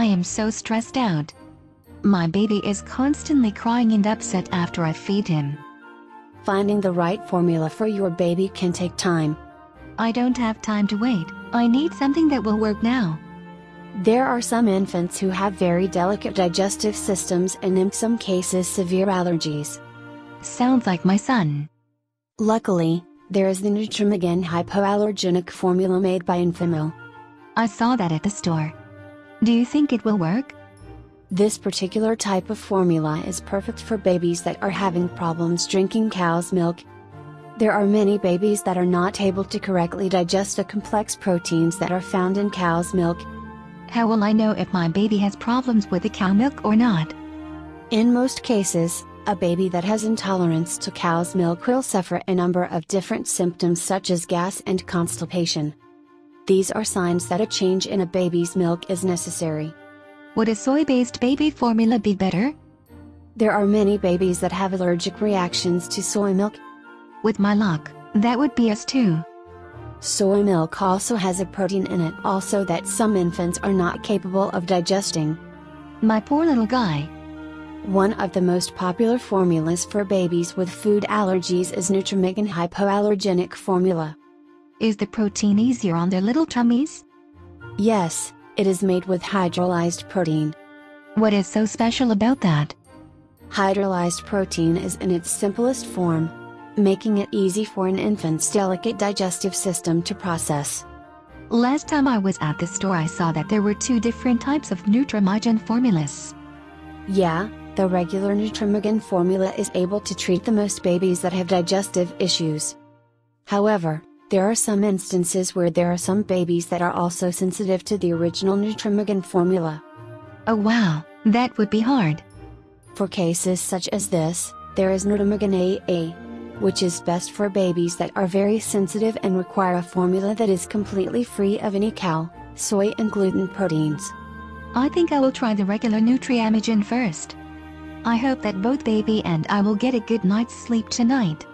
am so stressed out. My baby is constantly crying and upset after I feed him. Finding the right formula for your baby can take time. I don't have time to wait. I need something that will work now. There are some infants who have very delicate digestive systems and in some cases severe allergies. Sounds like my son. Luckily, there is the Nutramigen hypoallergenic formula made by Enfamil. I saw that at the store. Do you think it will work? This particular type of formula is perfect for babies that are having problems drinking cow's milk. There are many babies that are not able to correctly digest the complex proteins that are found in cow's milk. How will I know if my baby has problems with the cow milk or not? In most cases, a baby that has intolerance to cow's milk will suffer a number of different symptoms such as gas and constipation. These are signs that a change in a baby's milk is necessary. Would a soy-based baby formula be better? There are many babies that have allergic reactions to soy milk. With my luck, that would be us too. Soy milk also has a protein in it also that some infants are not capable of digesting. My poor little guy. One of the most popular formulas for babies with food allergies is Nutramigen hypoallergenic formula. Is the protein easier on their little tummies? Yes, it is made with hydrolyzed protein. What is so special about that? Hydrolyzed protein is in its simplest form, making it easy for an infant's delicate digestive system to process. Last time I was at the store I saw that there were 2 different types of Nutramigen formulas. Yeah, the regular Nutramigen formula is able to treat the most babies that have digestive issues. However, there are some instances where there are some babies that are also sensitive to the original Nutramigen formula. Oh wow, that would be hard. For cases such as this, there is Nutramigen AA, which is best for babies that are very sensitive and require a formula that is completely free of any cow, soy and gluten proteins. I think I will try the regular Nutramigen first. I hope that both baby and I will get a good night's sleep tonight.